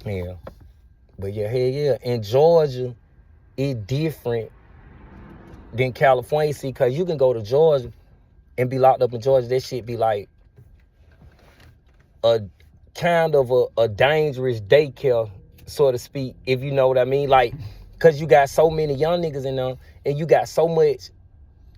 Yeah. But yeah, hell yeah. In Georgia, it's different than California. See, because you can go to Georgia and be locked up in Georgia. That shit be like a kind of a dangerous daycare, so to speak, if you know what I mean. Like, because you got so many young niggas in there and you got so much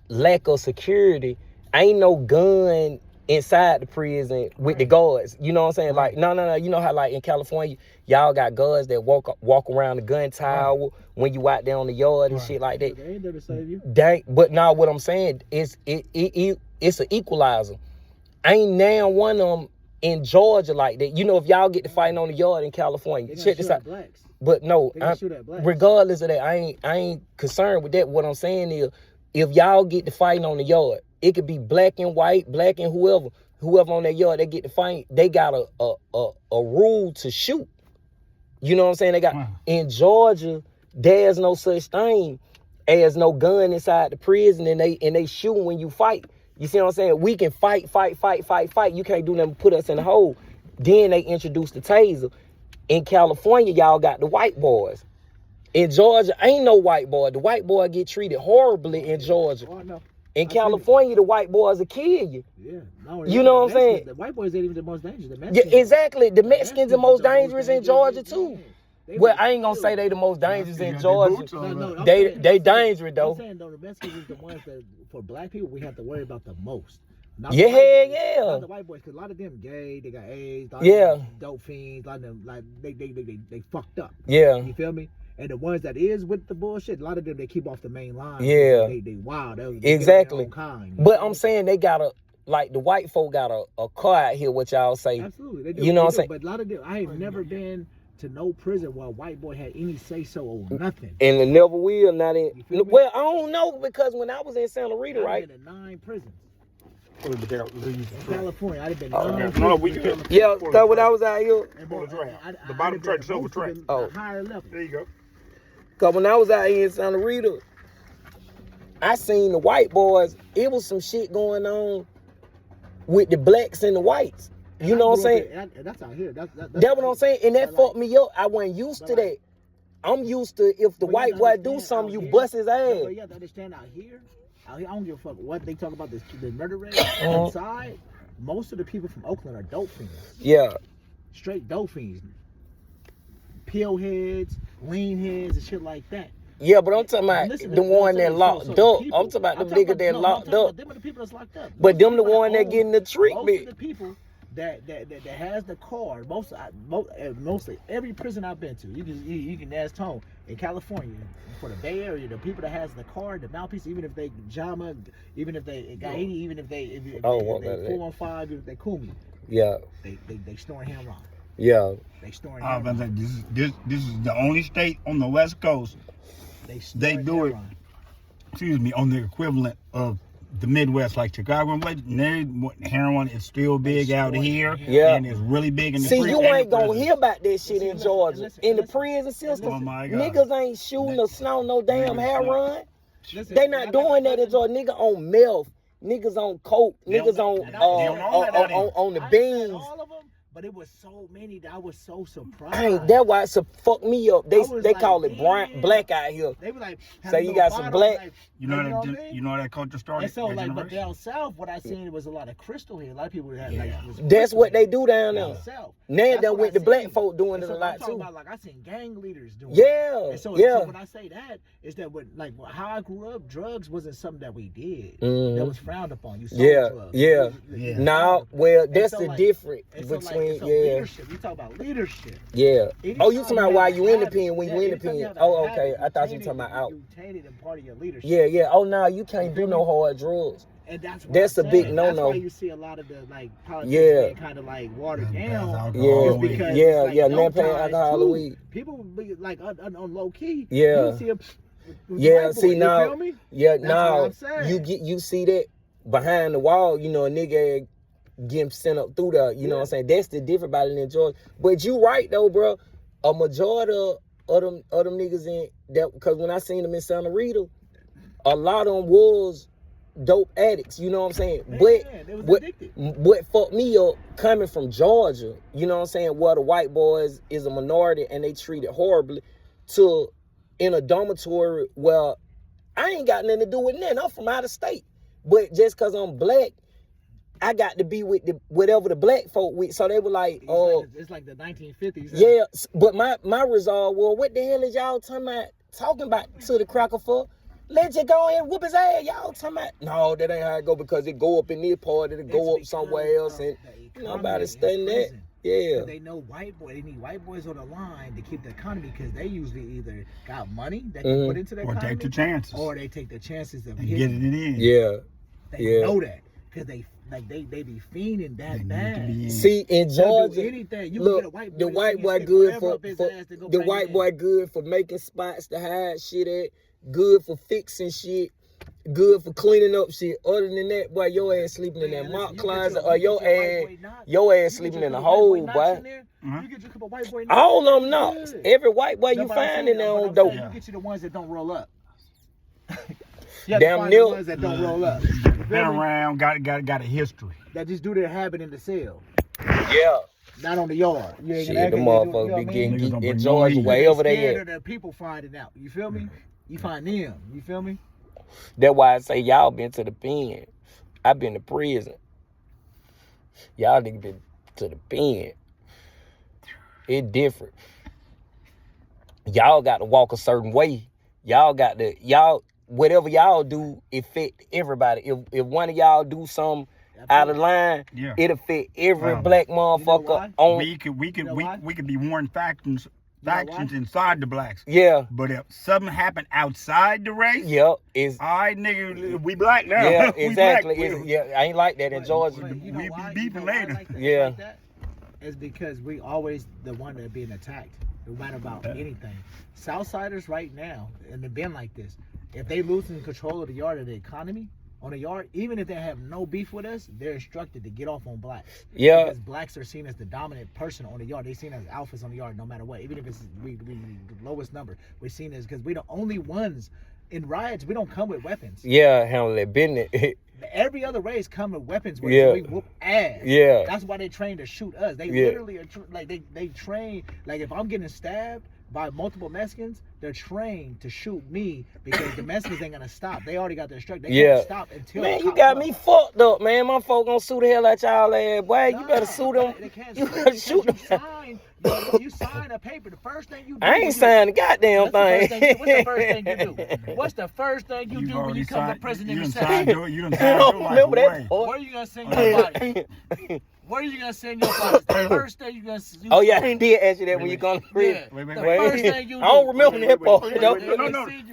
lack of security. Ain't no gun inside the prison with the guards. You know what I'm saying? Like, no. You know how, like, in California, y'all got guards that walk around the gun tower when you out there on the yard and shit like that. They ain't there to save you. But now what I'm saying is it's an equalizer. Ain't now one of them in Georgia like that. You know, if y'all get to fighting on the yard in California, check this out. Blacks. But no, regardless of that, I ain't concerned with that. What I'm saying is, if y'all get to fighting on the yard, it could be black and white, black and whoever on that yard, they get to fight. They got a rule to shoot. You know what I'm saying? They got in Georgia, there's no such thing as no gun inside the prison, and they shoot when you fight. You see what I'm saying? We can fight. You can't do nothing but put us in the hole. Then they introduced the taser. In California, y'all got the white boys. In Georgia, ain't no white boy. The white boy get treated horribly in Georgia. In California, the white boys will kill you. Yeah. No, you know what I'm saying? The white boys ain't even the most dangerous. Yeah, exactly. The Mexicans are the most dangerous in Georgia, too. Well, I ain't gonna say they the most dangerous in Georgia. No, they dangerous, though. I'm saying, though, the Mexicans is the ones that, for black people, we have to worry about the most. Not the white boys, because a lot of them gay, they got AIDS, dope fiends, a lot of them, like, they fucked up. Yeah. You feel me? And the ones that is with the bullshit, a lot of them, they keep off the main line. Yeah. They wild. Exactly. Kind, but I'm saying they got like the white folk got a car out here, what y'all say. Absolutely. They do. You know what I'm saying? But a lot of them, I ain't never been to no prison where a white boy had any say-so or nothing. And the never will, not in. Well, I don't know, because when I was in Santa Rita, right? I've been in 9 prisons. In California, I've been Yeah, because when I was out here, the bottom track, silver track. Higher level. There you go. Because when I was out here in Santa Rita, I seen the white boys. It was some shit going on with the blacks and the whites. You know what I'm saying? That's out here. That's what I'm saying. And that fucked me up. I wasn't used to that. I'm used to, if the white boy do something, you bust his ass. But you have to understand, out here, I don't give a fuck what they talk about, the murder rate inside. Most of the people from Oakland are dope fiends. Yeah. Straight dope fiends. Pill heads, lean heads, and shit like that. Yeah, but I'm talking about the one that locked up. I'm talking about the nigga that locked up. Them are the people that's locked up. But them the one that getting the treatment. Most of the people that has the card, mostly every prison I've been to, you can ask Tone in California, for the Bay Area, the people that has the card, the mouthpiece, even if they JAMA, even if they got 80, even if they 415, even if they Kumi, yeah, they snoring ham rock. Yeah, they snoring ham rock. This is the only state on the West Coast they do it. Excuse me, on the equivalent of the Midwest, like Chicago, heroin is still big out here. Yeah, and it's really big in the See, you ain't gonna hear about that shit in Georgia. In the prison system, niggas ain't shooting or snorting no damn heroin. They not doing that in Georgia. Nigga on meth, niggas on coke, niggas on the beans. But it was so many that I was so surprised. That's why it fucked me up. They call it black out here. They were like, so you got some black. Like, you know that culture started. And so like, but down south, what I seen, it was a lot of crystal here. A lot of people had like. That's what they do down there. South. Now that with the black folk doing it a lot too. About, like I seen gang leaders doing. Yeah. And so when I say that, is that what like how I grew up, drugs wasn't something that we did. That was frowned upon. You sold drugs. Yeah. Nah, well, that's the difference between. Leadership. You talk about leadership. Yeah. Oh, you talking about why you in the pen when you in the pen? Oh, okay. I thought you were talking about out. You tainted in part of your leadership. Yeah. Oh, no, you can't do no hard drugs. And that's a big no-no. That's why you see a lot of the like politics kind of like watered down. Yeah. Because not paying alcohol or weed. People be like on low key. Yeah. See now. Yeah, now you see that behind the wall. You know, a nigga getting sent up through there, you know what I'm saying? That's the difference about it in Georgia. But you right though, bro. A majority of them niggas in that, because when I seen them in Santa Rita, a lot of them was dope addicts, you know what I'm saying? Man, they was but addicted. what fucked me up coming from Georgia, you know what I'm saying, where the white boys is a minority and they treat it horribly, to in a dormitory where I ain't got nothing to do with nothing. I'm from out of state. But just because I'm black, I got to be with whatever the black folk with. So they were like, it's like the 1950s. Yeah, but my resolve was, what the hell is y'all talking about to the cracker for? Let's just go ahead and whoop his ass. Y'all talking about, no, that ain't how it go, because it go up in this part, it'll go up somewhere else, and nobody studying that. Yeah. They know they need white boys on the line to keep the economy, because they usually either got money that they put into the economy, take the chances, or they take the chances of getting it in. Yeah. They know that, because they be fiending that bad. See, in Georgia, anything. You look, get a white boy, the white boy good for making spots to hide shit at, good for fixing shit, good for cleaning up shit. Other than that, boy, your ass sleeping in that mop closet, or your ass sleeping in a hole, boy. You get your couple white boy. All of them knocks. Every white boy you find in there on dope. You get you the ones that don't roll up. Damn near. The ones that don't roll up. Been around, got a history. That just do their habit in the cell. Yeah. Not on the yard. You ain't Shit, the motherfuckers be getting geeked in Georgia wherever they at. The people finding out. You feel me? You find them. You feel me? That's why I say y'all been to the pen. I been to prison. Y'all niggas been to the pen. It different. Y'all got to walk a certain way. Whatever y'all do, it fit everybody. If one of y'all do something out of line, it'll fit every black motherfucker on. We could be warring factions inside the blacks. Yeah. But if something happened outside the race, it's all right, nigga, we black now. Yeah, exactly. I ain't like that in Georgia. We be beefing later. It's because we always the one that being attacked, no matter about anything. Southsiders right now, and they've been like this. If they losing control of the yard, of the economy on the yard, even if they have no beef with us, they're instructed to get off on blacks. Yeah. Because blacks are seen as the dominant person on the yard. They're seen as alphas on the yard no matter what. Even if it's we the lowest number, we're seen as, because we're the only ones in riots. We don't come with weapons. Yeah, handle that business. Every other race come with weapons where we whoop ass. Yeah. That's why they train to shoot us. They literally are they train, like if I'm getting stabbed by multiple Mexicans, they're trained to shoot me, because the Mexicans ain't gonna stop. They already got their strike. They can't stop until. Man, you got me fucked up, man. My folk gonna sue the hell out y'all ass, boy. You better sue them. They can't You better shoot them. You sign a paper. The first thing you do. I ain't signed a goddamn thing. What's the first thing you do? What's the first thing you do when you come to prison and you say? You done signed your life Remember that away. part? Where are you gonna send your body? Where are you gonna send your body? The first thing you gonna. Oh yeah, I did ask you that when you gone to prison. The first thing you do. I don't remember that part. No.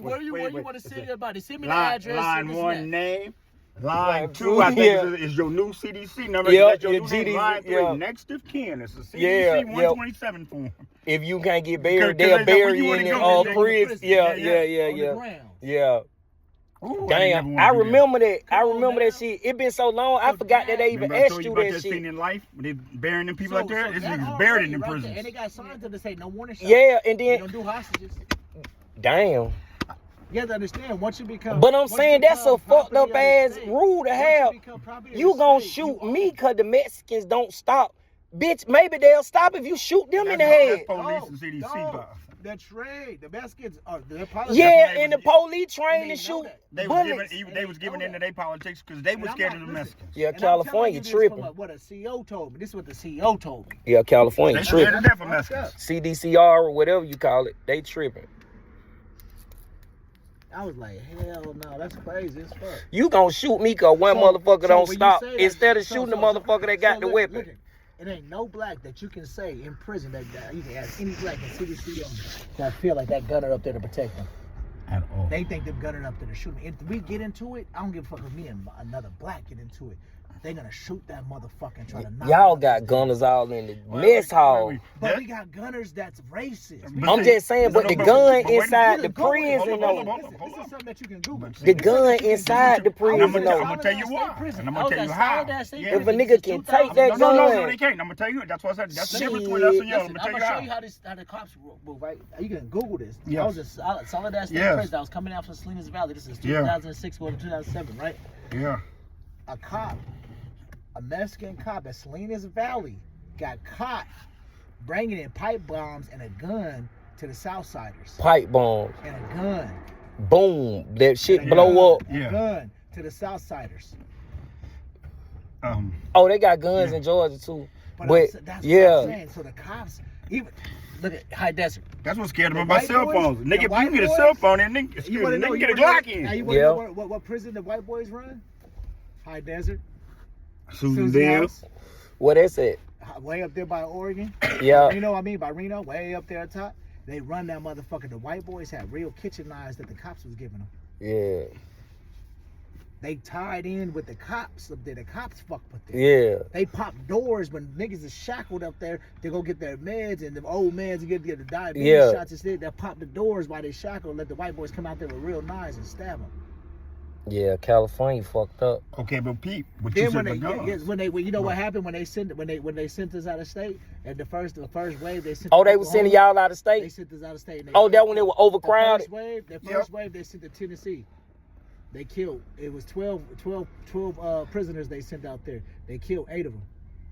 Where you want to send your body? Send me the address. Line 1, name. Line 2, I think is your new CDC number. That's your new GDC, line 3, next of kin. It's a CDC 127 form. If you can't get buried, they'll bury you in the prison. Yeah. Yeah. Ooh, damn, I remember that. I remember that shit. It been so long, I forgot that they even asked you that shit. In life, when they burying them people out there, it's niggas buried in prison. And they got signs that say no warning shot. Yeah, and then don't do hostages. Damn. You have to understand, once you become. But I'm saying that's a fucked up ass rule to have. You gonna shoot me because the Mexicans don't stop. Bitch, maybe they'll stop if you shoot them in the head. That's police and CDC. The trade, the Mexicans are. And the police trained to shoot. They was giving into their politics because they were scared of the Mexicans. Yeah, California tripping. What a CEO told me. This is what the CEO told me. Yeah, California tripping. They scared of Mexicans. CDCR or whatever you call it, they tripping. I was like, hell no, that's crazy as fuck. You gonna shoot me cause one motherfucker don't stop instead of shooting the motherfucker that got the weapon. Listen, it ain't no black that you can say in prison that you can ask any black in CDC that feel like that gunner up there to protect them. At all. They think them gunner up there to shoot me. If we get into it, I don't give a fuck if me and another black get into it. they're gonna shoot that motherfucker and try to knock Y'all him got out. gunners all in the mess hall. But we got gunners that's racist. But I'm just saying, but the gun inside the Google it. prison, Hold though. on. This is something that you can Google. The gun inside the And prison, I'm though. gonna tell you why. And I'm gonna tell you how. Yeah. If a nigga can take that No, gun, they can't. I'm gonna tell you. That's what I said. That's the difference Shit. between us and y'all. I'm Listen, gonna I'm tell gonna you show you how. how the cops move, right? You can Google this. Yes. I was in Soledad State Yes. Prison. I was coming out from Salinas Valley. This is Yeah. 2006 going to 2007, right? Yeah. A Mexican cop at Salinas Valley got caught bringing in pipe bombs and a gun to the Southsiders. pipe bombs, And a gun. boom, that shit And a blow gun, up. and Yeah. a gun to the Southsiders. Oh, they got guns in Georgia too. But that's yeah. what I'm saying. So the cops, even look at High Desert. That's what scared them The about white cell boys- phones. the Nigga, if you white get a boys- cell phone, then nigga, You excuse want me, to know? nigga get a you wanna Glock know- Now in. you want to Yeah. know what prison the white boys run? High Desert. Susanville. House, What that's it? way up there by Oregon. Yeah. You know what I mean? By Reno, way up there at top. They run that motherfucker. The white boys had real kitchen knives that the cops was giving them. Yeah. They tied in with the cops up there. The cops fucked with them. Yeah. They pop doors when niggas is shackled up there to go get their meds and the old meds to get the diabetes Yeah. shots and shit. They pop the doors while they shackled, let the white boys come out there with real knives and stab them. Yeah, California fucked up. Okay, but Pete, what you Then said when the they, guns. when you know what happened when they sent us out of state and the first wave they sent. Oh, to they was sending Oklahoma, y'all out of They state? sent us out of state. And they Oh, that when they were overcrowded? The first wave they sent to Tennessee. They killed. It was 12 prisoners they sent out there. They killed 8 of them.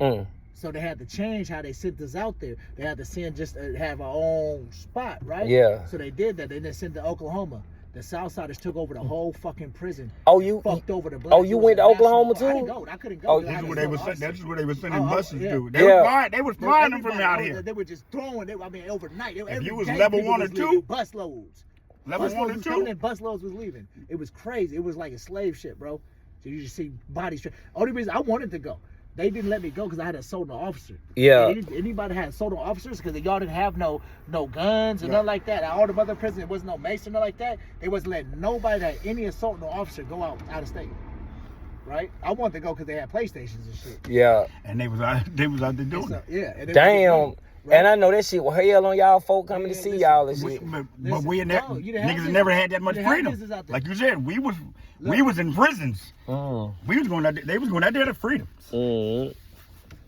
Mm. So they had to change how they sent us out there. They had to send just have our own spot, right? Yeah. So they did that. They then sent to Oklahoma. The Southsiders took over the whole fucking prison. Oh, you Fucked over the black. oh, you went to Oklahoma I didn't too? go. I couldn't go. Oh, because I That's had what to they go was to sending. That's what they was sending Oh, buses yeah. to. Yeah. They was flying them from out Everybody, here. They were just throwing. Overnight. If you was level 1 or 2, bus loads. level Bus 1 or loads was coming 2. in, bus loads was leaving. It was crazy. It was like a slave ship, bro. So you just see bodies. Only reason I wanted to go, they didn't let me go because I had a sold officer. Yeah. Anybody had sold officers because y'all didn't have no guns and nothing like that. All the other prisons, there was no mason or like that. They wasn't letting nobody that any assault officer go out of state. Right? I wanted to go because they had PlayStations and shit. Yeah. And they was out there doing So, it. yeah. And Damn. Right? And I know that shit was hell on y'all folk coming to Yeah, see listen, y'all and We- shit. But we in that no, you didn't have niggas business. never had that much You didn't have freedom. business out there. Like you said, we was in prisons. Mm. We was going out there, they was going out there to freedom. Mm.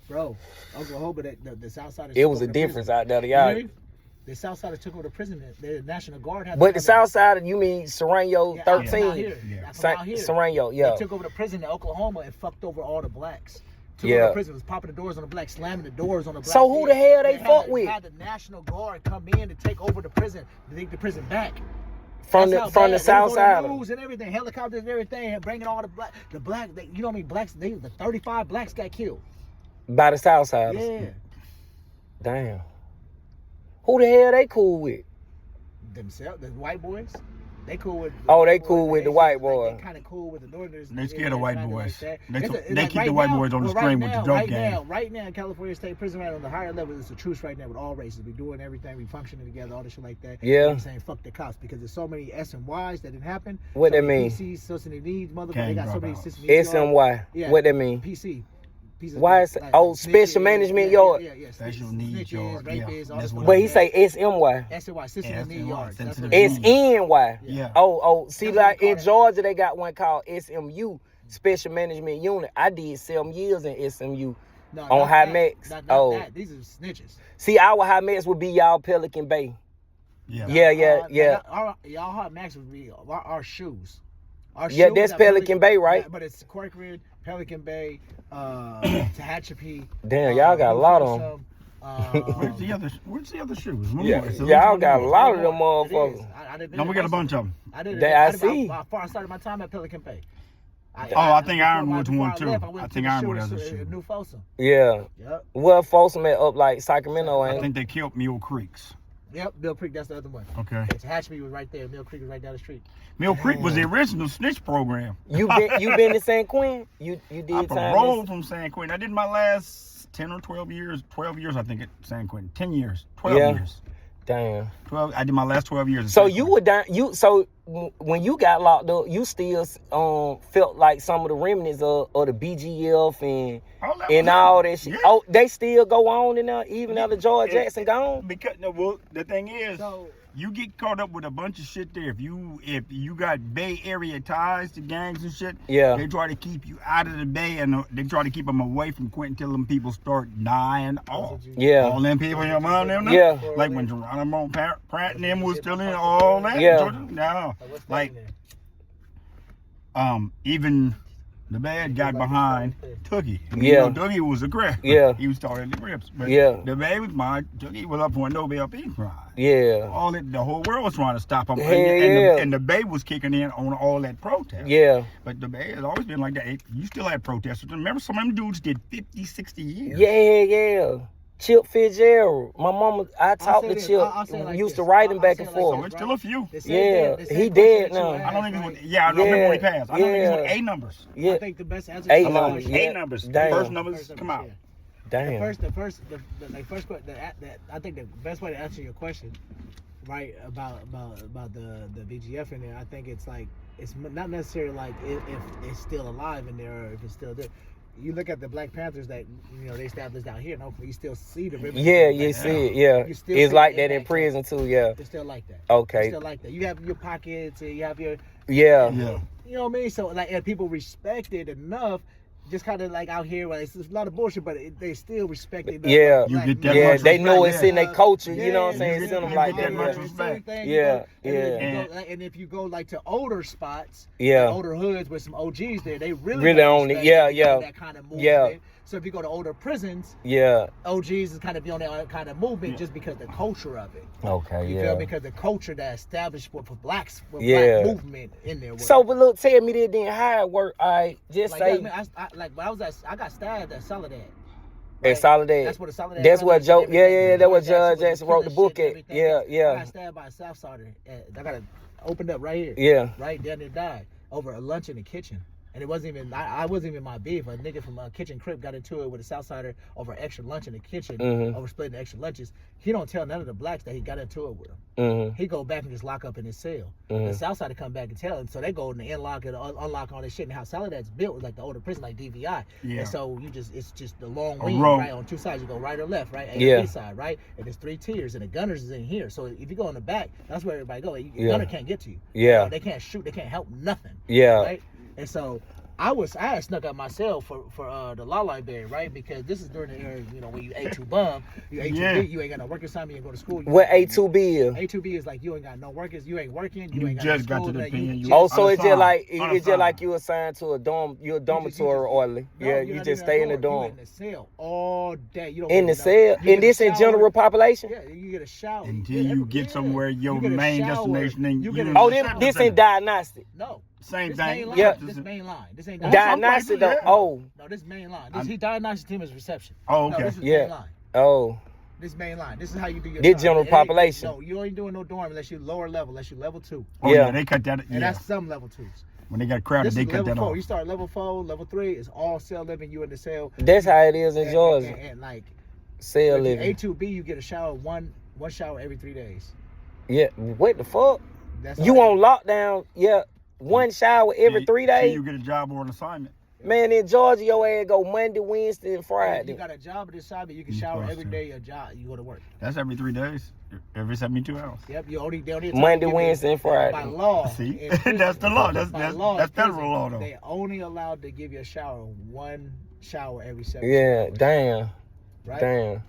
Bro, Oklahoma, the Southsiders. It was a difference out there to y'all. Really? The Southsiders took over the prison. The National Guard had. But the south side, you mean Serrano Yeah, 13? out here. Yeah. That's from out here. Serrano, yeah. They took over the prison in Oklahoma and fucked over all the blacks. Took Yeah. over the prison, was popping the doors on the blacks, slamming the doors on the blacks. So who the hell they fuck with? Had the National Guard come in to take over the prison, to take the prison back. From That's the how bad. They south was on side. the news and everything, helicopters and everything, and bringing all the black, you know what I mean, blacks. The 35 blacks got killed. By the south side. Yeah, Damn. Who the hell they cool with? themselves, the white boys. They cool with. Oh, they cool with the white boy. They kind of cool with the Northerners. They scared of white kinda boys. that. They It's keep like the right white now- boys on the well, string with the dope game. Right now, in California State Prison, right on the higher level, it's a truce right now with all races. We doing everything, we functioning together, all this shit like that. Yeah. I'm saying fuck the cops because there's so many S and Ys that didn't happen. What so that many mean? PCs, social needs, motherfucker. Gang They got so many dropouts. system needs. SMY. Yeah. What that mean? PC. Pieces Why of- is it- oh, special management yard? Yeah. Special Snitches, needs yard, yeah. rapists, all That's this what stuff But like he that. say SMY. SNY, System Yeah, and Need SNY, Yards. That's System what and it is. Need. SNY. Yeah. Oh, see, That's like what we in call it. Georgia, they got one called SMU, Special Management Unit. I did 7 years in SMU. No, On not High that. Max. Not Oh. that. These are snitches. See, our High Max would be y'all Pelican Bay. Yeah. Yeah. Y'all Hot Max would be our shoes. Our Yeah, shoes that's are Pelican Bay, right? Yeah, but it's Corcoran, Pelican Bay, Tehachapi. Damn, y'all got a lot of them. Where's the other shoes? One Yeah, more. So y'all one got a more. lot of them It motherfuckers. is. I didn't No, we got a bunch of them. I did. That I see. I started my time at Pelican Bay. I think Ironwood's before one I too. left, I went think to the Ironwood has a shoe shoe. New Folsom. Yeah. Yep. Well, Folsom at up like Sacramento, I ain't think they killed Mule Creeks. Yep. Mill Creek. That's the other one. Okay. Tehachapi was right there. Mill Creek was right down the street. Mill Creek was the original snitch program. you been to San Quentin? You I did time. paroled from San Quentin. I did my last 10 or 12 years. 12 years, I think, at San Quentin. 10 years. 12 Yeah. years. Damn. 12. I did my last 12 years. at So San you Quentin. were down. So when you got locked up, you still felt like some of the remnants of the BGF and all that shit. Yeah. Oh, they still go on in there even after George Jackson gone. Because well, the thing is, So- you get caught up with a bunch of shit there. If you got Bay Area ties to gangs and shit, Yeah. they try to keep you out of the Bay, and they try to keep them away from Quentin till them people start dying off. Yeah. All them people in your mind, them. Yeah. Like when Geronimo Pratt and them was still in all that. Yeah. No. what's that Like in there? even the bad guy behind Tookie. Yeah. You know, Tookie was a crip. Yeah. He was starting the Crips. But Yeah. the bad was behind Tookie was up for a no BLP crime. Yeah. The whole world was trying to stop him. Hell yeah. And the Bay was kicking in on all that protest. Yeah. But the Bay has always been like that. You still had protesters. Remember, some of them dudes did 50, 60 years. Yeah. Chip Fitzgerald. My mama, I talked say to this. Chip. I'll say it like Used to this. write him I'll back say and it like So forth. it's still a few. The same Yeah, thing- the he same dead question that you now. I don't think asked, it's right? with, I don't remember when he passed. I don't think it's Yeah. with A numbers. Yeah. I think the best answer Eight to numbers, that yeah. A numbers. Damn. First numbers come out. Damn. I think the best way to answer your question, right, about the BGF in there, I think it's like it's not necessarily like if it's still alive in there or if it's still there. You look at the Black Panthers that they established out here, and hopefully you still see the remnants. Yeah, you see it. Yeah, You still it's see like the that in impact. prison too. Yeah. It's still like that. Okay. It's still like that. You have your pockets and you have your, Yeah. Yeah. you know what I mean. So like, and people respect it enough. Just kind of like out here, where it's a lot of bullshit, but they still respect it. Yeah. You get that Yeah, much they know respect, it's in their culture. Yeah, You know what I'm yeah, saying? It's in them you like get that. that much Yeah. respect. Yeah, And if you go like to older spots, Yeah. like older hoods with some OGs there, they really Really don't own it. respect Yeah, you know, yeah. that kind of movement. Yeah. So if you go to older prisons, Yeah. OGs is kind of be on that kind of movement just because the culture of it. Okay. You Yeah. feel me? Because the culture that established for blacks, for Yeah. black movement in there. So, but look, tell me that didn't how it work. I just like, say yeah, man, like when I was I got stabbed at Soledad. at Soledad. That's what the Soledad. That's what Joe. Soledad, Yeah, yeah. That's what Judge Judge Jackson wrote the book at. Yeah, I yeah, got stabbed by a Southsider. I got it opened up right here. yeah. Right down there, died over a lunch in the kitchen. And it wasn't even, I wasn't even my beef. A nigga from Kitchen Crip got into it with a Southsider over extra lunch in the kitchen, over splitting the extra lunches. He don't tell none of the blacks that he got into it with him. He go back and just lock up in his cell. The Southsider come back and tell him. So they go in the unlock and unlock all this shit. And how Soledad's built was like the older prison, like DVI. Yeah. And so it's just the long A wing, row. right? On two sides, you go right or left, right? A Yeah. and B side, right? And there's 3 tiers, and the gunners is in here. So if you go in the back, that's where everybody go. The Yeah. gunner can't get to you. Yeah. They can't shoot. They can't help nothing. Yeah. Right? And so I had snuck out myself for the law library, right? Because this is during the era, when you A2 bum, you A2B, Yeah. you ain't got no work assignment, you ain't go to school. What A2B is? A2B is like you ain't got no workers, you ain't working, you You ain't got just no got school, to the like, pen, you you- just- Oh, so it's just Unassigned. like it's just Unassigned. like you assigned to a dorm. You're a dormitory orderly. No, Yeah, you're you not just in stay in the You dorm. in the cell all day. You don't In the even know. cell, You and get a this in shower. general population. Yeah, you get a shower. Until you get somewhere, your You get a main shower. destination, and You you get a- Oh, in this in diagnostic. No. Same This thing. main line. Yeah. This main line. This ain't Diagnostic though. yeah. Oh, No, this main line. He diagnostic team is reception. Oh, No, okay. this is Yeah. main line. oh. This main line. This is how you do your This time. general It ain't- population. No, you ain't doing no dorm unless you lower level, unless you level 2. Oh, Yeah. yeah, they cut that. And Yeah. that's some level 2s. When they got crowded, This they is cut level that 4. off. You start level 4, level 3 is all cell living, you in the cell. That's how it is in And- Georgia. And like Cell with living. A2B, you get a shower one shower every 3 days. Yeah. What the fuck? That's You how- on lockdown? Yeah. One shower every 3 Till days. you get a job or an assignment. Man, in Georgia, your ass go Monday, Wednesday, and You Friday. got a job at this side, but you can You shower supposed every to. day. Your job, you go to work. That's every 3 days, every 72 hours. Yep, they only Monday, give you- Wednesday, and by Friday. law. See, in prison- that's the law. That's by that's, law, that's in prison, federal law though. They only allowed to give you a shower, one shower every 7 Yeah. hours. Damn. Right? Damn.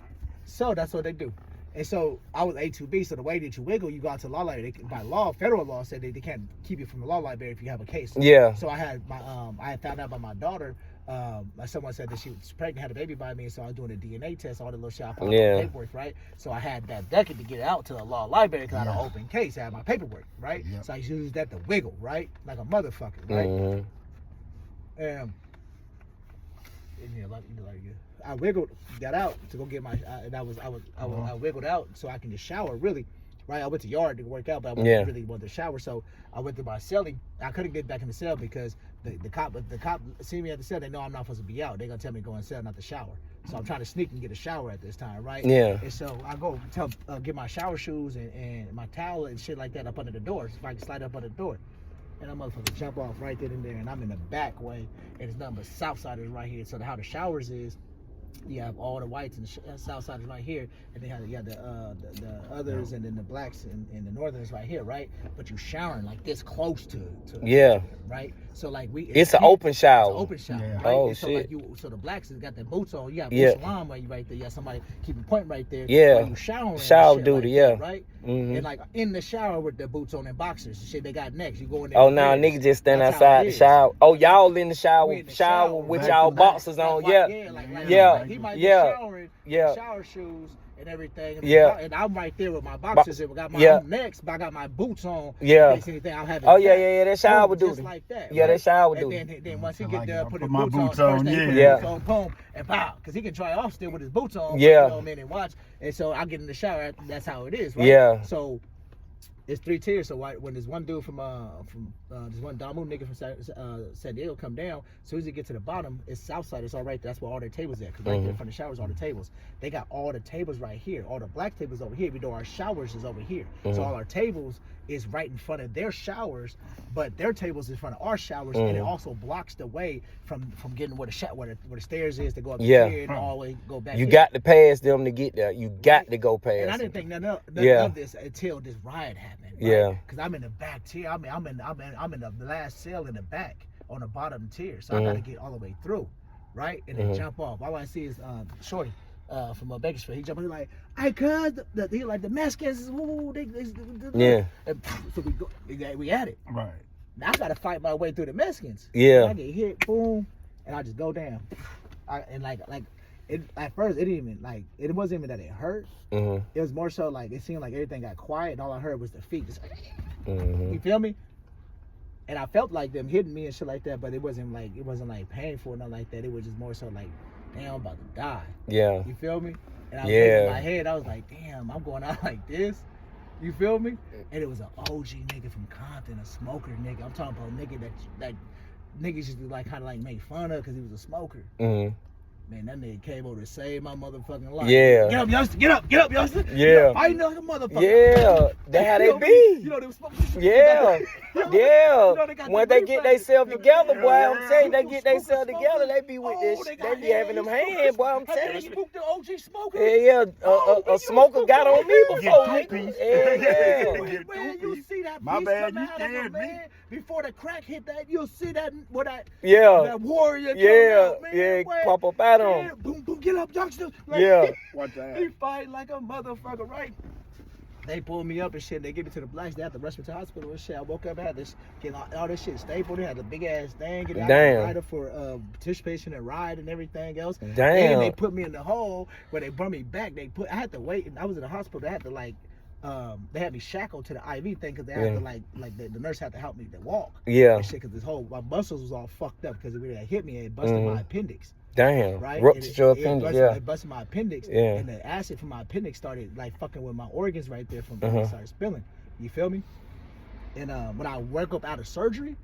So that's what they do. And so I was A2B, so the way that you wiggle, you go out to the law library. By law, federal law said they can't keep you from the law library if you have a case. Yeah. So I had I had found out about my daughter. Someone said that she was pregnant, had a baby by me, so I was doing a DNA test, all the little shit, I found Yeah. out paperwork, right? So I had that decade to get out to the law library because I had an open case, I had my paperwork, right? Yeah. So I used that to wiggle, right? Like a motherfucker, right? Mhm. I wiggled, got out to go get my, and I wiggled out so I can just shower really, right? I went to yard to work out, but I really wanted to shower, so I went to my cellie. I couldn't get back in the cell because the cop see me at the cell. They know I'm not supposed to be out. They're gonna tell me to go in the cell, not to shower. So I'm trying to sneak and get a shower at this time, right? Yeah. And so I go get my shower shoes and my towel and shit like that up under the door, so if I can slide up under the door. And I'm motherfucker jump off right then and there, and I'm in the back way, and it's nothing but south side is right here. So how the showers is, you have all the whites and the south side is right here, and then you have the others, and then the blacks and the northerners right here, right? But you showering like this close to right? So like it's an open shower. It's an open shower, Yeah. right? Oh, and so shit. Like so the blacks has got their boots on. You got boots on right there. You got somebody keeping point right there. Yeah. While you showering. Shower duty, like that, right? Mm-hmm. And like in the shower with their boots on and boxers and shit they got next. You go in there. Oh, now niggas just stand outside the shower. Oh, y'all in the shower with y'all boxers on. Yeah. He might be showering. Yeah. Shower shoes and everything. And I'm right there with my boxers. And got my I'm next, but I got my boots on. Yeah. Anything, I'll have it. Oh yeah. That shower duty. Just like that. Yeah, that shower duty. And then once he get there, put his my boots on. Boom, and pow, because he can try off still with his boots on. Yeah. You know what I mean? And watch. And so I get in the shower. That's how it is, right? Yeah. So it's 3 tiers. So when there's one dude from this one Damu nigga from San Diego come down, as soon as he get to the bottom, it's south side. It's all right. That's where all their tables at. Because right there in front of the showers, all the tables. They got all the tables right here. All the black tables over here. Even though our showers is over here. So all our tables is right in front of their showers, but their tables is in front of our showers, and it also blocks the way from getting where the stairs is to go up here and all the way go back. You got to pass them to get there. You got to go past. And I didn't think none of this until this riot happened. Right? Yeah. Because I'm in the back tier. I'm in the last cell in the back on the bottom tier, so I got to get all the way through, right? And then jump off. All I see is Shorty. From Bakersfield, he jumped in like, "I cuz he like the Mexicans, yeah." And so we at it. Right. Now I gotta fight my way through the Mexicans. Yeah. I get hit, boom, and I just go down. At first it didn't even it wasn't even that it hurt. It was more so like it seemed like everything got quiet, and all I heard was the feet. Just you feel me? And I felt like them hitting me and shit like that, but it wasn't like painful or nothing like that. It was just more so like, damn, I'm about to die. Yeah. You feel me? And I was in my head, I was like, damn, I'm going out like this. You feel me? And it was an OG nigga from Compton, a smoker nigga. I'm talking about a nigga that niggas used to kind of make fun of because he was a smoker. Man, that nigga came over to save my motherfucking life. Yeah. Get up, youngster. Get up, youngster. Yeah. Fighting like a motherfucker. Yeah. That's how they be. You know, they was smoking. Yeah. Yeah. When they get themselves together, boy, I'm saying they get themselves together, they be with this. They be having them hands, boy, I'm telling you. The OG smoker. Yeah. A smoker got on me before. Yeah. Man, you see that my piece bad, come you out of him, scared me. man. Before the crack hit that, you'll see that that warrior. Yeah. Out, man. Yeah. Pop up at him. Yeah. Boom, boom, get up, youngster. Yeah. Watch that. He fight like a motherfucker, right? They pulled me up and shit. They give me to the blacks. They had to rush me to the hospital and shit. I woke up, I had this, get all this shit stapled. They had a big ass thing. Damn. For participation and riot and everything else. Damn. And they put me in the hole where they brought me back. I had to wait. And I was in the hospital. They had to they had me shackled to the IV thing because they had to the nurse had to help me to walk. Yeah. And shit, because my muscles was all fucked up because it hit me and it busted my appendix. Damn. Right? Ruptured your appendix, It busted my appendix. Yeah. And the acid from my appendix started fucking with my organs right there from it started spilling. You feel me? And when I woke up out of surgery,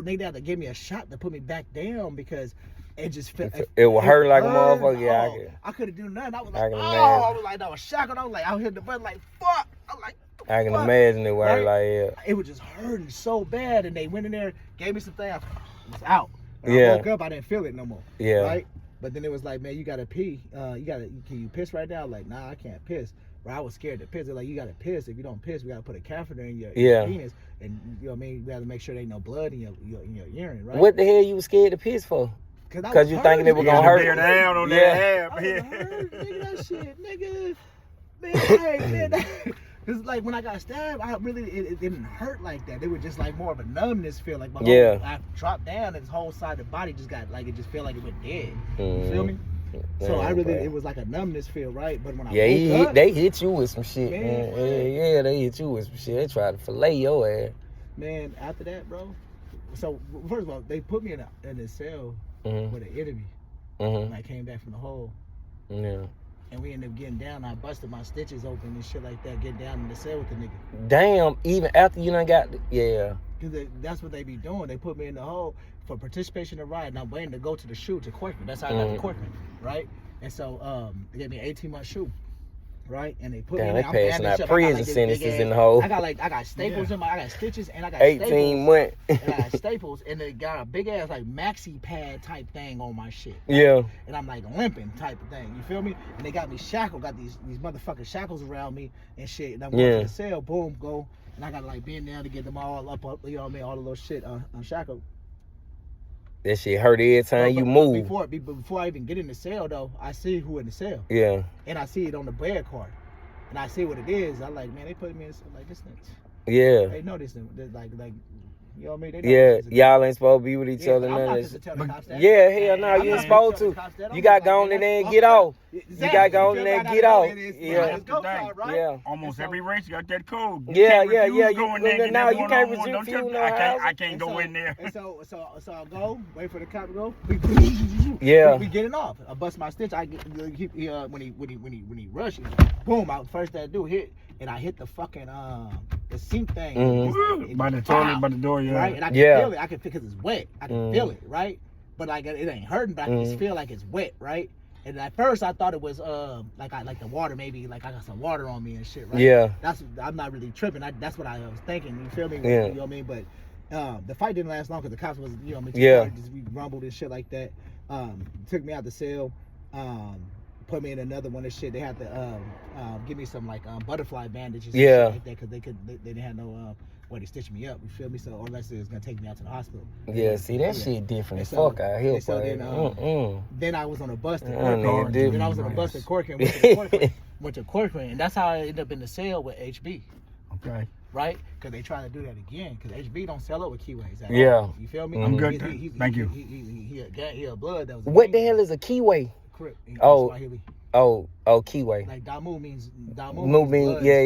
they had to give me a shot to put me back down because it just felt it would hurt like a motherfucker. Yeah, I couldn't do nothing. I was I like, can I was shackled. I was like, out here the button like fuck. I was like, I can imagine it was like it was just hurting so bad, and they went in there, gave me some things, I was out. When Yeah. I woke up, I didn't feel it no more. Yeah. Right? But then it was like, man, you gotta pee. Can you piss right now? Like, nah, I can't piss. But I was scared to piss. They're like, you gotta piss. If you don't piss, we gotta put a catheter in your penis, and you know what I mean. We gotta make sure there ain't no blood in your urine, right? What the hell you was scared to piss for? Because you thinking it was gonna hurt. Down on that half. Nigga, that shit, nigga. Man, hey, man. Cause like when I got stabbed, it didn't hurt like that. It was just like more of a numbness feel. Like my whole, I dropped down and this whole side of the body just got it just felt like it went dead. You feel me? So it was like a numbness feel, right? But when I woke up, they hit you with some shit, man. Yeah, they hit you with some shit. They tried to fillet your ass. Man, after that, bro. So first of all, they put me in a cell with an enemy when I came back from the hole. Yeah. And we ended up getting down. I busted my stitches open and shit like that, getting down in the cell with the nigga. Damn, even after you done got, yeah. Because that's what they be doing. They put me in the hole for participation in riot, and I'm waiting to go to the shoe to Corkman. That's how I got to Corkman, right? And so they gave me an 18-month shoe, right? And they put me in there. They passing out prison sentences in the hole. I got staples in my, I got stitches, and I got 18 months. And I got staples, and they got a big ass like maxi pad type thing on my shit. Right? Yeah. And I'm like limping type of thing. You feel me? And they got me shackled, got these motherfucking shackles around me and shit. And I'm going to the cell, boom, go. And I gotta like bend down to get them all up, you know what I mean? All of those shit unshackled. That shit hurt every time you move. Before I even get in the cell though, I see who in the cell. Yeah. And I see it on the bed card. And I see what it is. I like, man, they put me in like this thing. Yeah. They know this thing. Like you know what I mean? Yeah, y'all ain't supposed to be with each other. I'm not just to tell the cops that. Yeah, hell no, you ain't supposed to. You got to go on in there and get off. You got to go on in there and get off. Yeah. Yeah. Almost every race got that code. Yeah. Now You can't refuse no house. I can't go in there. And so I go, wait for the cop to go. Yeah. We getting off. I bust my stitch. When he rushed, boom, first thing I do hit. And I hit the fucking the sink thing by the toilet, by the door, yeah. Right, and I can feel it. I can because it's wet. I can feel it, right? But like it ain't hurting, but I can just feel like it's wet, right? And at first I thought it was like the water, maybe like I got some water on me and shit, right? Yeah. I'm not really tripping. That's what I was thinking. You feel me? Yeah. You know what I mean? But the fight didn't last long because the cops was we rumbled and shit like that. Took me out the cell. Put me in another one and shit. They had to give me some like butterfly bandages and shit like that because they didn't have no way to stitch me up. You feel me? So unless it was gonna take me out to the hospital. Yeah, see that shit different as fuck out here. So then I was on a bus to Corcoran. Then I was on a bus to Corcoran. Went to Corcoran, and that's how I ended up in the cell with HB. Okay. Right? Because they try to do that again. Because HB don't sell up with keyways. Yeah. You feel me? I'm good. Thank you. He a blood that was. What the hell is a keyway? Oh, keyway. Like Damu means means yeah.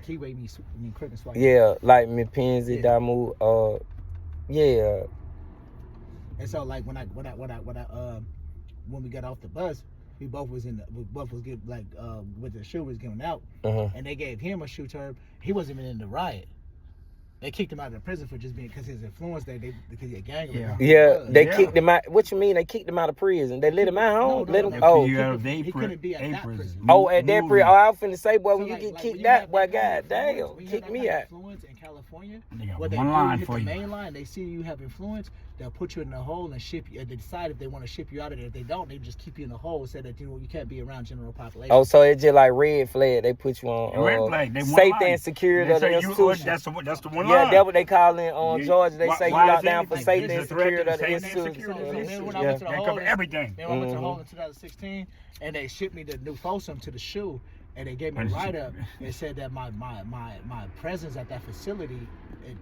Keyway means Crip and Swahili. Yeah, like Mpenzi, Damu, yeah. And so like when we got off the bus, we both was getting like with the shoe was giving out, and they gave him a shoe term. He wasn't even in the riot. They kicked him out of the prison for just being because his influence because he a gang. They kicked him out. What you mean? They kicked him out of prison? They let him out home? He couldn't be at that prison. At that prison. Oh, I was finna say, boy, when you get kicked out, boy, goddamn, kick me out. Influence in California. They got what they one do, line hit for the you. main line. They see you have influence. They'll put you in the hole and ship you. They decide if they want to ship you out of there. If they don't, they just keep you in the hole and say that you can't be around general population. Oh, so it's just like red flag. They put you on red flag. They safety and security of the institution. That's the one line. Yeah, that's what they call it on Georgia. They say you locked down for safety and security of the institution. They cover everything. Then I went to the hole in 2016, and they shipped me the new Folsom to the shoe, and they gave me a write-up and said that my presence at that facility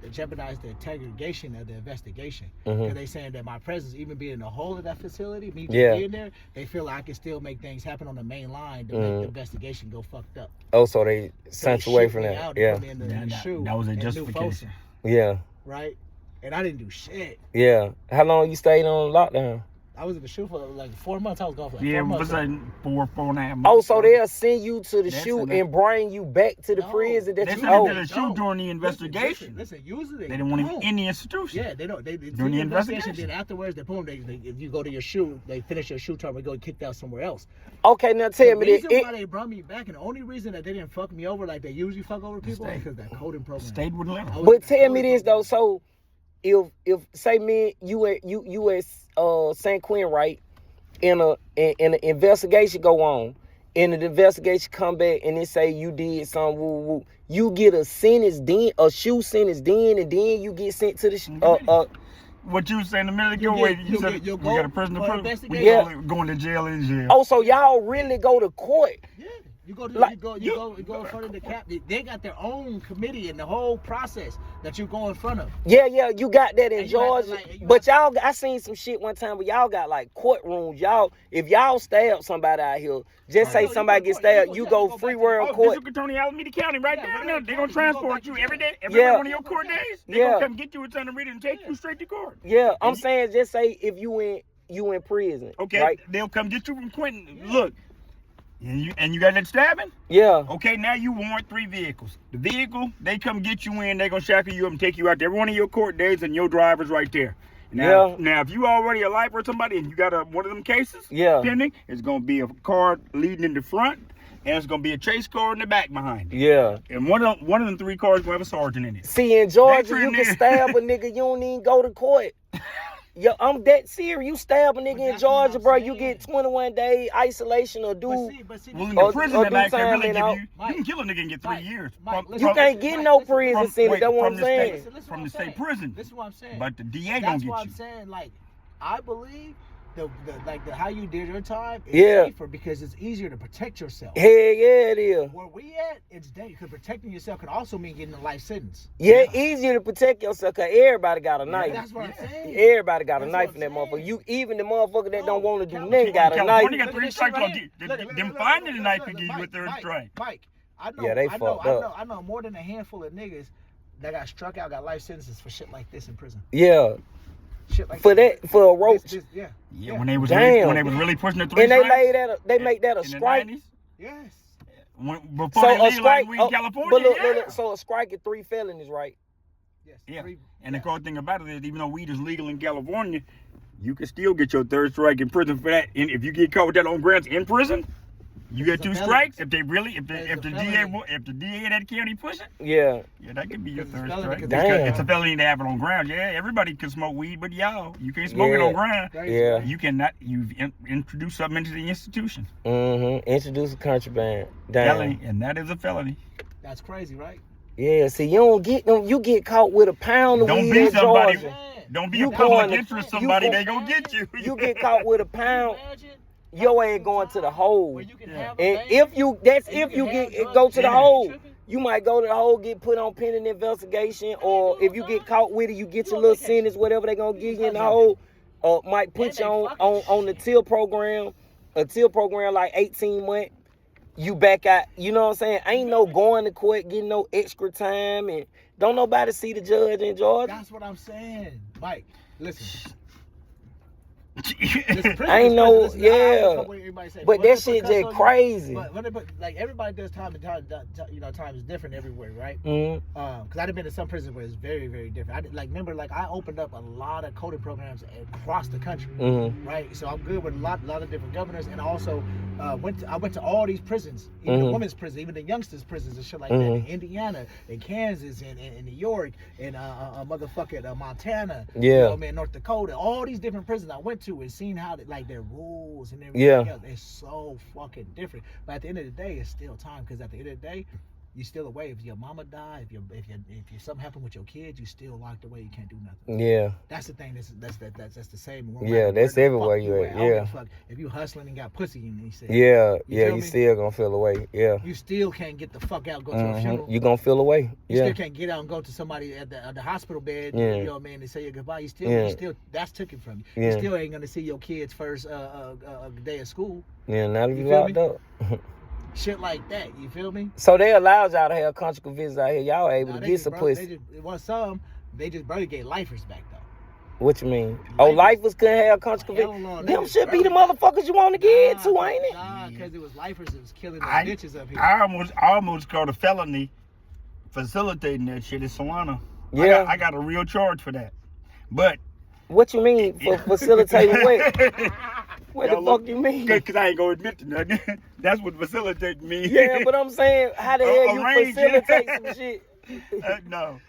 it jeopardized the segregation of the investigation. Because they saying that my presence, even being in the whole of that facility, me being there, they feel like I can still make things happen on the main line to make the investigation go fucked up. Oh, so they sent you away from that. That was a justification. Yeah. Right? And I didn't do shit. Yeah. How long you stayed on lockdown? I was in the shoe for like 4 months. I was gone for like 4 it months. was like 4.5 months. Oh, so they'll send you to the shoe and bring you back to the prison that you owe. They did a shoe during the investigation. Listen, usually they didn't want him in the institution. Yeah, they don't. They during the investigation. Then afterwards, if you go to your shoe, they finish your shoe term and go kicked out somewhere else. Okay, now tell me the reason why they brought me back, and the only reason that they didn't fuck me over like they usually fuck over people is because that coding program. Stayed with them. But tell me this though, so if say me you at San Quentin, right? In an investigation go on, and the investigation come back and they say you did some woo, you get a sentence then, a shoe sentence then, and then you get sent to the what you saying a minute ago? You said you got a person to prove. We going to jail in jail. Oh, so y'all really go to court? Yeah. You go in front of the cap. They got their own committee and the whole process that you go in front of. Yeah, you got that in Georgia. But y'all, I seen some shit one time where y'all got like courtrooms. Y'all, if y'all stab somebody out here, just say somebody gets stabbed, you go free world court. District Attorney Alameda County right down there. They're gonna transport you every day. Every one of your court days. They're gonna come get you, return to read it, and take you straight to court. Yeah, I'm saying just say if you in prison. Okay, right? They'll come get you from Quentin. Look. And you got that stabbing? Yeah. Okay, now you warrant 3 vehicles. The vehicle, they come get you in, they gonna shackle you up and take you out to every one of your court days, and your driver's right there. Now, if you already a life or somebody and you got one of them cases pending, it's gonna be a car leading in the front, and it's gonna be a chase car in the back behind it. Yeah. And one of them 3 cars gonna have a sergeant in it. See, in Georgia, you can stab a nigga, you don't even go to court. Yo, I'm that serious. You stab a nigga in Georgia, bro, you get 21 day isolation or do. Well, in the prison, they really give you can kill a nigga and get 3 years. You can't get no prison sentence. That's what I'm saying. From the state prison. This is what I'm saying. But the DA gonna get you. That's what I'm saying. Like, I believe how you did your time is safer because it's easier to protect yourself. Hell yeah, it is. Where we at, it's dangerous because protecting yourself could also mean getting a life sentence. Yeah, easier to protect yourself because everybody got a knife. That's what I'm saying. Everybody got a knife in that motherfucker. You even the motherfucker that don't want to do nothing got a knife. California got 3 strikes. Them finding a knife could give you a 3rd strike. Mike, I know. Yeah, they fucked up. I know more than a handful of niggas that got struck out, got life sentences for shit like this in prison. Yeah. Shit like for a roach. Yeah, when they was really pushing the 3 and strikes. They make that a strike. Yes. Before they leave, like we in California. But so a strike is 3 felonies, right? Yes. Yeah. And the cool thing about it is, even though weed is legal in California, you can still get your 3rd strike in prison for that. And if you get caught with that on grants in prison, you get 2 strikes. If the DA in that county push it, yeah, that could be your 3rd strike. Damn. It's a felony to have it on ground. Yeah, everybody can smoke weed, but you can't smoke it on ground. Yeah, you cannot. You've introduced something into the institution. Introduce a contraband. Damn. Felony, and that is a felony. That's crazy, right? Yeah. See, you don't get them. You get caught with a pound of weed in Georgia. Don't be a public interest somebody. They gonna get you. You get caught with a pound. Your ass going to the hole. And if you go to the hole, you might go to the hole, get put on pending investigation, or if you get caught with it, you get your little sentence, whatever they gonna give you in the hole, or might put you on the TIL program, a TIL program like 18 months. You back out, you know what I'm saying? Ain't no going to court, getting no extra time, and don't nobody see the judge in Georgia. That's what I'm saying, Mike. Listen. I ain't know, but that shit just crazy. But like everybody does time and time, time is different everywhere, right? Because I've been to some prisons where it's very, very different. I opened up a lot of coding programs across the country, right? So I'm good with a lot of different governors, and I also I went to all these prisons, even the women's prison, even the youngsters' prisons and shit like that, in Indiana, in Kansas, in New York, in motherfucking Montana, North Dakota, all these different prisons I went to and seen how their rules and everything else. It's so fucking different. But at the end of the day, it's still time, because at the end of the day, you still away. If your mama died, if something happened with your kids, you still locked away. You can't do nothing. Yeah. That's the thing. That's the same. That's everywhere you at. Yeah. If you hustling and got pussy, you still gonna feel away. Yeah. You still can't get the fuck out and go to a funeral. You gonna feel away. You still can't get out and go to somebody at the hospital bed. You know what I mean? And say your goodbye. You still that's taken from you. You still ain't gonna see your kids first day of school. Yeah. Not if you locked up. Shit like that, you feel me? So they allowed y'all to have conjugal visits out here. Y'all able to get some pussy. They just barely gave lifers back though. What you mean? Lifers couldn't have conjugal visits? Them should be the motherfuckers you want to get to, ain't it? Nah, because it was lifers that was killing the bitches up here. I almost called a felony facilitating that shit in Solana. Yeah. I got a real charge for that. But what you mean for facilitating what? What the fuck you mean? Because I ain't gonna admit to nothing. That's what facilitate means. Yeah, but I'm saying, how the hell you facilitate some shit? No.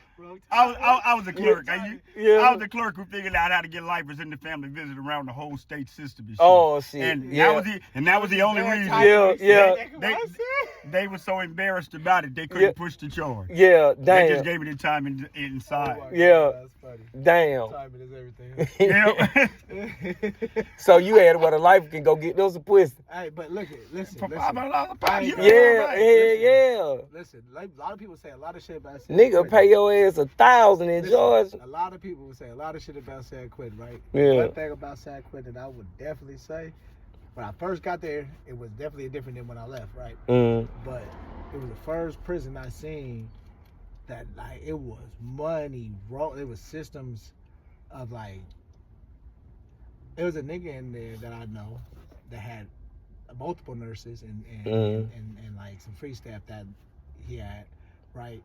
I was a clerk. I was a clerk who figured out how to get lifers in the family visit around the whole state system and shit. Oh shit! And that was the only reason. They were so embarrassed about it they couldn't push the charge. Yeah, damn. They just gave me the time inside. That's funny. Damn. Timing is everything. So you had where the lifer can go get those some pussy. Hey, but listen. For $500 a pop. Yeah. Listen, a lot of people say a lot of shit about San Nigga Quentin. pay your ass $1,000 in Georgia. A lot of people will say a lot of shit about San Quentin, right? Yeah. One thing about San Quentin I would definitely say, when I first got there, it was definitely different than when I left, right? But it was the first prison I seen that it was money, it was systems of there was a nigga in there that I know that had multiple nurses and like some free staff that he had, right?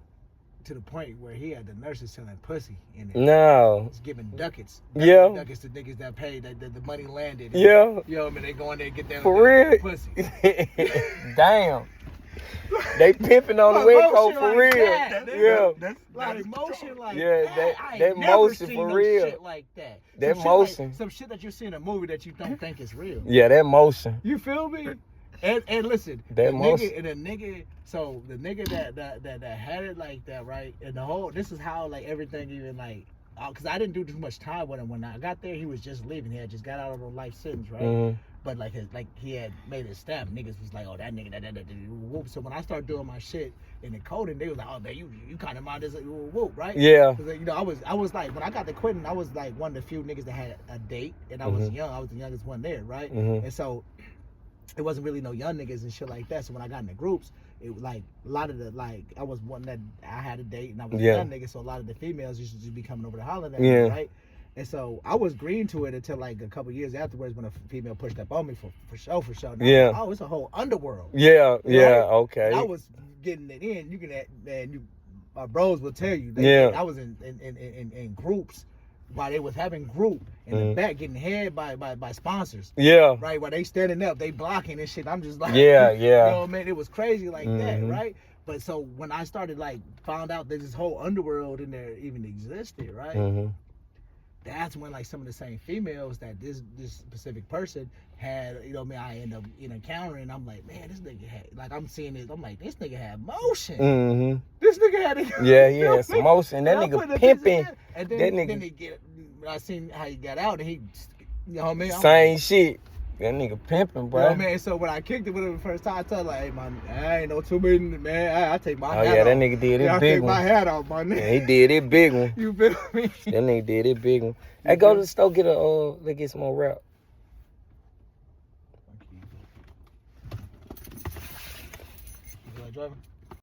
To the point where he had the nurses selling pussy in it. No. He's giving ducats. Yeah. Ducats to niggas that paid, that the money landed. Yeah. You know what I mean? They go in there and get that For real. pussy. Damn. They pimping on the West Coast for like real. That, yeah. Like motion like yeah, I that ain't never motion seen for no real. shit like that. That Some motion. Shit like, some shit that you see in a movie that you don't think is real. Yeah, that motion. You feel me? And listen, that motion. So the nigga that had it like that, right? And the whole, this is how like everything even like, because I didn't do too much time with him when I got there. He was just leaving. He had just got out of a life sentence, right? Mm-hmm. But like he had made his stamp. Niggas was like, oh, that nigga, that. Whoop. So when I started doing my shit in the coding, they was like, oh man, you kind of mind this, whoop, right? Yeah. Cause, you know, I was like, when I got to quitting, I was like one of the few niggas that had a date, and I was young. I was the youngest one there, right? Mm-hmm. And so it wasn't really no young niggas and shit like that. So when I got in the groups, it was like a lot of the like I was one that I had a date and I was a young nigga, so a lot of the females used to just be coming over to holler at me, right? And so I was green to it until like a couple years afterwards when a female pushed up on me for sure. Yeah. Like, oh, it's a whole underworld. Yeah, right? okay. And I was getting it in. You can, man, my bros will tell you. I was in groups while they was having group in the back getting head by sponsors. Yeah. Right, while they standing up, they blocking and shit. I'm just like, yeah. You know, man, it was crazy like that, right? But so when I started like found out that this whole underworld in there even existed, right? That's when like some of the same females that this specific person had, you know, I end up encountering. I'm like, man, this nigga had, like, I'm seeing this. I'm like, this nigga had motion. This nigga had it. Yeah, some motion. That nigga pimping. And that then nigga. he get. I seen how he got out, and he, you know what I mean? Same shit. That nigga pimping, bro. You know what I mean? So when I kicked it with him the first time, I told him, like, hey, man, I ain't no too many, man. I take my hat off. Oh, yeah, that nigga did his big one. I take my hat off, my nigga. Yeah, he did it big one. You feel me? That nigga did it big one. Hey, go to the store, let's get some more rap. You like driving?